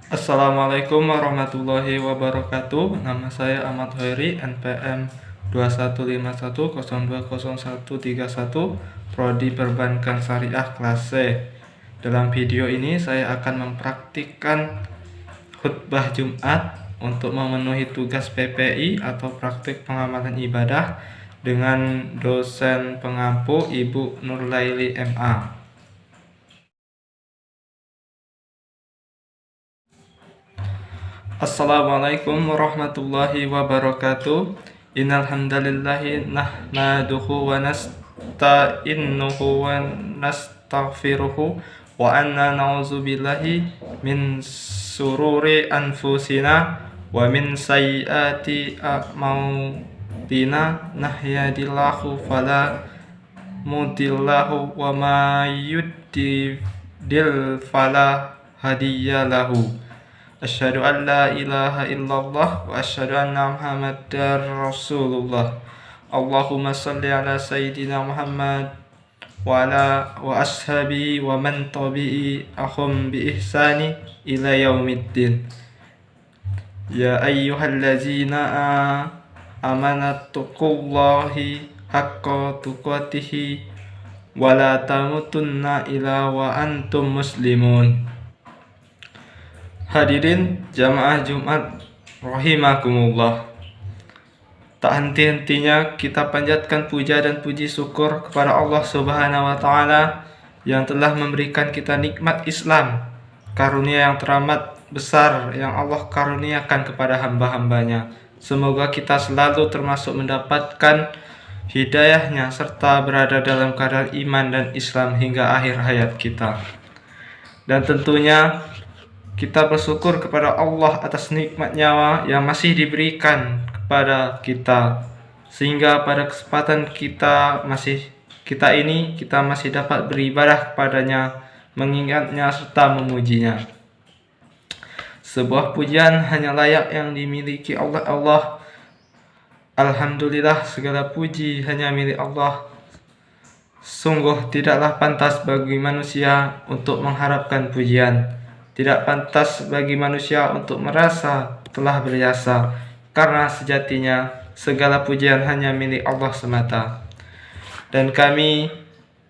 Assalamualaikum warahmatullahi wabarakatuh. Nama saya Ahmad Hoeri, NPM 2151020131, Prodi Perbankan Syariah kelas C. Dalam video ini saya akan mempraktikkan khutbah Jumat untuk memenuhi tugas PPI atau praktik pengamalan ibadah dengan dosen pengampu Ibu Nurlaili MA. Assalamualaikum warahmatullahi wabarakatuh. Innal hamdalillahi nahmaduhu wa nasta'inuhu wa nastaghfiruhu wa na'udzubillahi min sururi anfusina wa min sayyiati a'malina. Nahdihillahu fala mudillahu wa may yudlil fala hadiyalahu. Asyhadu an la ilaha illallah wa asyhadu anna Muhammadar Rasulullah. Allahumma shalli ala sayyidina Muhammad wa ashabi wa man tabi'i ahum bi ihsani ila yaumiddin. Ya ayyuhallazina amanatuqullahi haqqa tuqatihi wa la tamutunna illa wa antum muslimun. Hadirin jamaah Jumat rahimakumullah. Tak henti-hentinya kita panjatkan puja dan puji syukur kepada Allah Subhanahu wa taala yang telah memberikan kita nikmat Islam, karunia yang teramat besar yang Allah karuniakan kepada hamba-hambanya. Semoga kita selalu termasuk mendapatkan hidayahnya serta berada dalam keadaan iman dan Islam hingga akhir hayat kita. Dan tentunya kita bersyukur kepada Allah atas nikmat nyawa yang masih diberikan kepada kita, sehingga pada kesempatan kita masih dapat beribadah kepadanya, mengingatnya serta memujinya. Sebuah pujian hanya layak yang dimiliki Allah. Alhamdulillah, segala puji hanya milik Allah. Sungguh tidaklah pantas bagi manusia untuk mengharapkan pujian. Tidak pantas bagi manusia untuk merasa telah berjasa, karena sejatinya segala pujian hanya milik Allah semata. Dan kami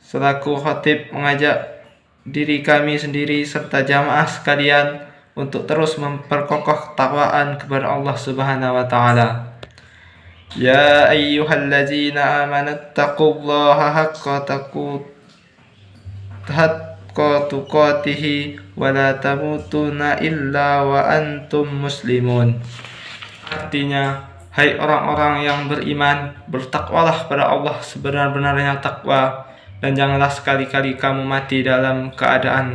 selaku khatib mengajak diri kami sendiri serta jamaah sekalian untuk terus memperkokoh takwaan kepada Allah Subhanahu wa taala. Ya ayyuhallazina amanattaqullaha haqqa tuqatihi wa la tamutunna illa wa antum muslimun. Artinya, hai orang-orang yang beriman, bertakwalah pada Allah sebenar-benarnya takwa, dan janganlah sekali-kali kamu mati dalam keadaan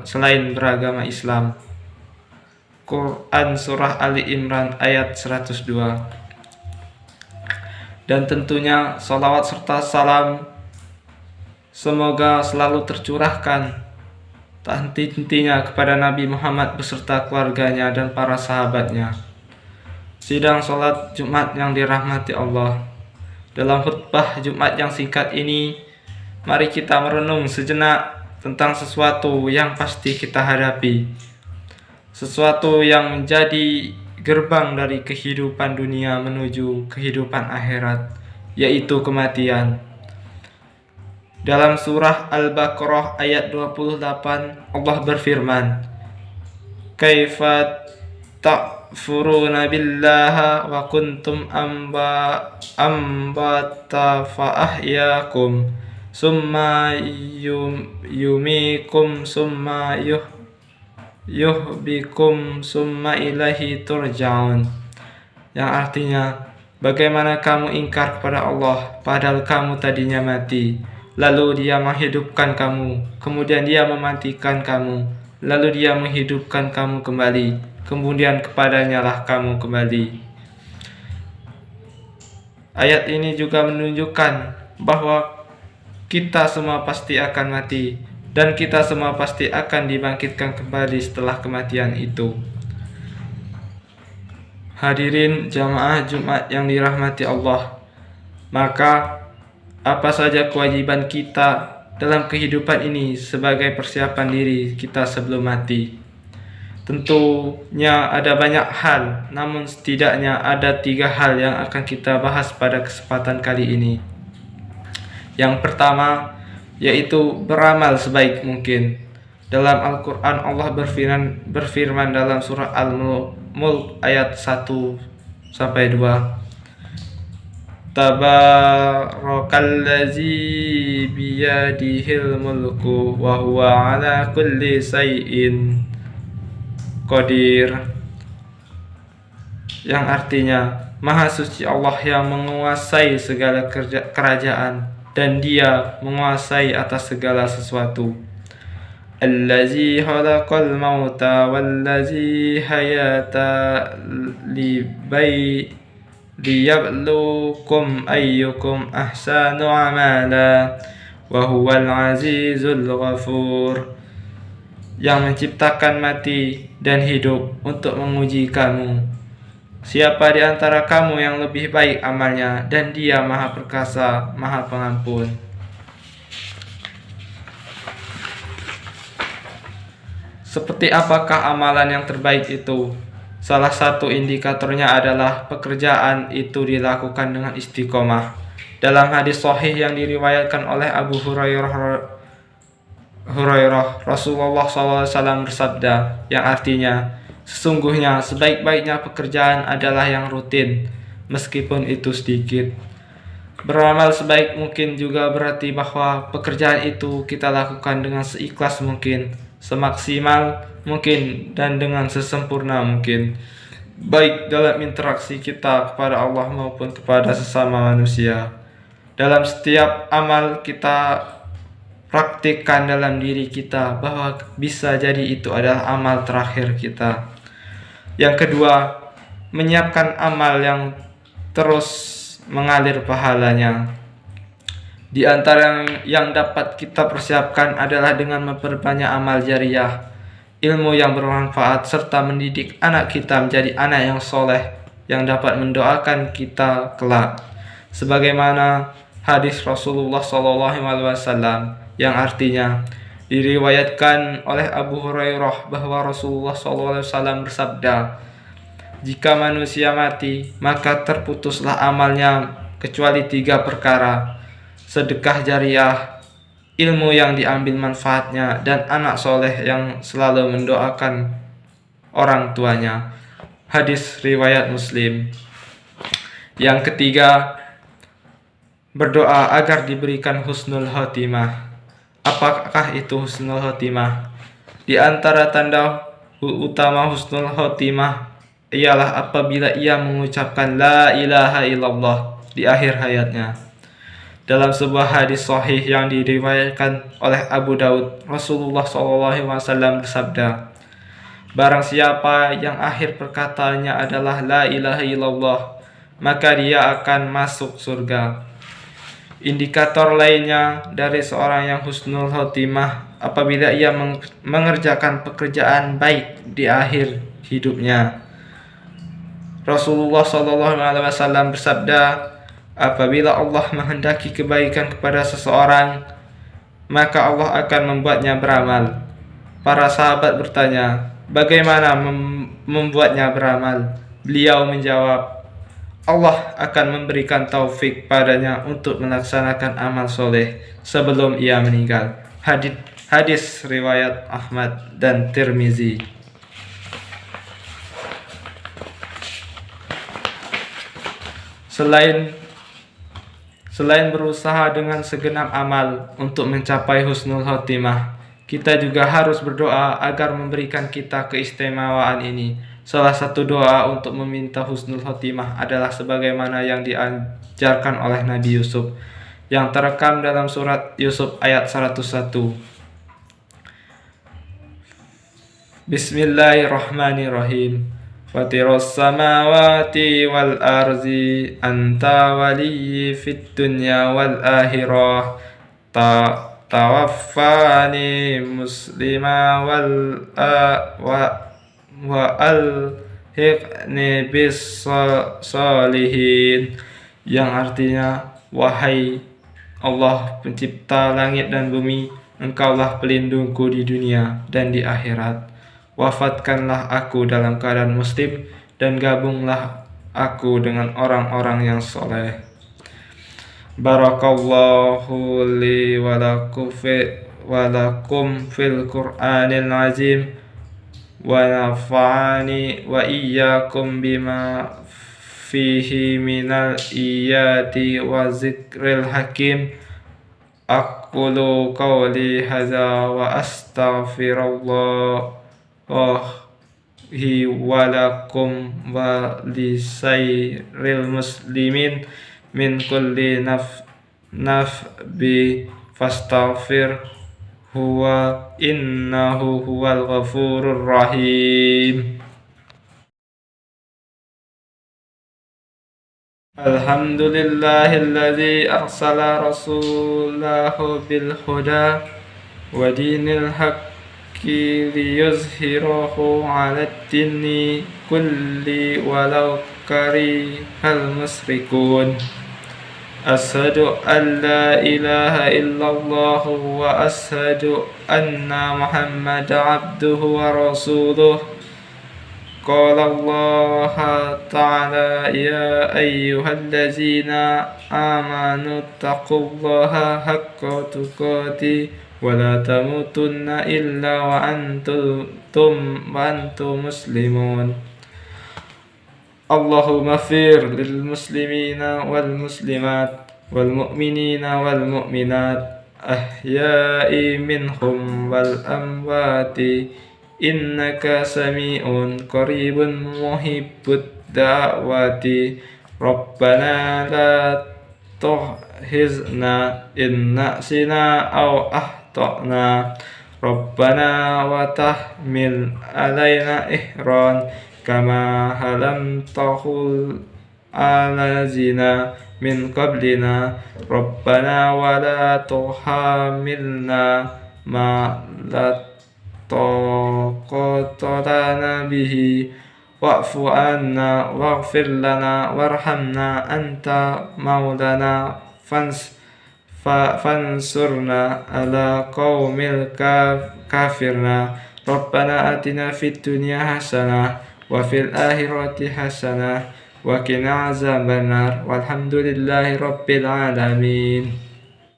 selain beragama Islam. Quran Surah Ali Imran ayat 102. Dan tentunya salawat serta salam semoga selalu tercurahkan tak henti-hentinya kepada Nabi Muhammad beserta keluarganya dan para sahabatnya. Sidang sholat Jumat yang dirahmati Allah. Dalam khutbah Jumat yang singkat ini, mari kita merenung sejenak tentang sesuatu yang pasti kita hadapi. Sesuatu yang menjadi gerbang dari kehidupan dunia menuju kehidupan akhirat, yaitu kematian. Dalam surah Al-Baqarah ayat 28, Allah berfirman, Kaifa ta'furuna billaha wa kuntum ambata fa'ahyakum summa yumikum summa yuhbikum summa ilahi turja'un. Yang artinya, bagaimana kamu ingkar kepada Allah padahal kamu tadinya mati, lalu Dia menghidupkan kamu, kemudian Dia mematikan kamu, lalu Dia menghidupkan kamu kembali, kemudian kepadanya lah kamu kembali. Ayat ini juga menunjukkan bahwa kita semua pasti akan mati, dan kita semua pasti akan dibangkitkan kembali setelah kematian itu. Hadirin jamaah Jumat yang dirahmati Allah, maka apa saja kewajiban kita dalam kehidupan ini sebagai persiapan diri kita sebelum mati? Tentunya ada banyak hal, namun setidaknya ada 3 hal yang akan kita bahas pada kesempatan kali ini. Yang pertama, yaitu beramal sebaik mungkin. Dalam Al-Quran Allah berfirman dalam surah Al-Mulk ayat 1-2. Tabarakalladzi biyadihil mulku wa huwa ala kulli syai'in qadir, yang artinya Maha suci Allah yang menguasai segala kerajaan dan Dia menguasai atas segala sesuatu. Allazi khalaqal mauta wallazi hayata liyabluwakum ayyukum ahsanu amala wa huwal azizul ghafur, yang menciptakan mati dan hidup untuk menguji kamu, siapa di antara kamu yang lebih baik amalnya, dan Dia Maha Perkasa, Maha Pengampun. Seperti apakah amalan yang terbaik itu? Salah satu indikatornya adalah pekerjaan itu dilakukan dengan istiqomah. Dalam hadis sahih yang diriwayatkan oleh Abu Hurairah, Rasulullah SAW bersabda, yang artinya, sesungguhnya sebaik-baiknya pekerjaan adalah yang rutin, meskipun itu sedikit. Beramal sebaik mungkin juga berarti bahwa pekerjaan itu kita lakukan dengan seikhlas mungkin, semaksimal mungkin, dan dengan sesempurna mungkin, baik dalam interaksi kita kepada Allah maupun kepada sesama manusia. Dalam setiap amal kita praktikkan dalam diri kita bahwa bisa jadi itu adalah amal terakhir kita. Yang kedua, menyiapkan amal yang terus mengalir pahalanya. Di antara yang dapat kita persiapkan adalah dengan memperbanyak amal jariyah, ilmu yang bermanfaat, serta mendidik anak kita menjadi anak yang soleh yang dapat mendoakan kita kelak. Sebagaimana hadis Rasulullah SAW yang artinya diriwayatkan oleh Abu Hurairah bahwa Rasulullah SAW bersabda, jika manusia mati, maka terputuslah amalnya kecuali 3 perkara: sedekah jariyah, ilmu yang diambil manfaatnya, dan anak soleh yang selalu mendoakan orang tuanya. Hadis riwayat Muslim. Yang ketiga, berdoa agar diberikan husnul khotimah. Apakah itu husnul khotimah? Di antara tanda utama husnul khotimah ialah apabila ia mengucapkan la ilaha illallah di akhir hayatnya. Dalam sebuah hadis sahih yang diriwayatkan oleh Abu Daud, Rasulullah SAW bersabda, barang siapa yang akhir perkataannya adalah la ilaha illallah, maka dia akan masuk surga. Indikator lainnya dari seorang yang husnul khotimah apabila ia mengerjakan pekerjaan baik di akhir hidupnya. Rasulullah SAW bersabda, apabila Allah menghendaki kebaikan kepada seseorang, maka Allah akan membuatnya beramal. Para sahabat bertanya, bagaimana membuatnya beramal? Beliau menjawab, Allah akan memberikan taufik padanya untuk melaksanakan amal soleh sebelum ia meninggal. Hadis riwayat Ahmad dan Tirmizi. Selain berusaha dengan segenap amal untuk mencapai husnul khotimah, kita juga harus berdoa agar memberikan kita keistimewaan ini. Salah satu doa untuk meminta husnul khotimah adalah sebagaimana yang diajarkan oleh Nabi Yusuf, yang terekam dalam surat Yusuf ayat 101. Bismillahirrahmanirrahim. Fatiros samawati wal arzi anta waliyyi fid dunya wal akhirah tawaffani muslima wa alhiqni bis solihin, yang artinya, wahai Allah pencipta langit dan bumi, Engkaulah pelindungku di dunia dan di akhirat. wafatkanlah aku dalam keadaan muslim, dan gabunglah aku dengan orang-orang yang soleh. Barakallahu li wa lakum fil Qur'anil azim, wa nafa'ani wa iyyakum bima fihi minal iyati wa zikril hakim. Aqulu qawli hadza wa astaghfirullah wa lakum wa lisairil muslimin min kulli nafbi fastaghfir huwa innahu huwal ghafurur rahim. Alhamdulillahilladzi arsala rasulahu bil huda wa dinil haqqi liyuzhirahu 'alad dini kulli walau karihal musyrikun. Asyhadu an la ilaha illallah wa asyhadu anna Muhammadan abduhu wa rasuluh. Qala Allah ta'ala ya ayyuhallazina amanu taqullaha haqqa tuqatih wa la tamutunna illa wa antum muslimun. Allahumma fir lil muslimina wal muslimat wal mu'minina wal mu'minat ahya'i minhum wal amwati innaka sami'un qaribun muhibbud da'wati. Rabbana la tuhizna in na'sina aw ahtana. Rabbana wa tahmil alaina ihran kama halamtahu ala zina min qablina. Rabbana wa la tuhamilna ma la taqata lana bihi wa'fu anna waghfir lana warhamna anta maulana fansurna ala qaumil kafirna. Rabbana atina fid dunya hasanah wa fil akhirati hasanah wa qina azabannar walhamdulillahi rabbil alamin.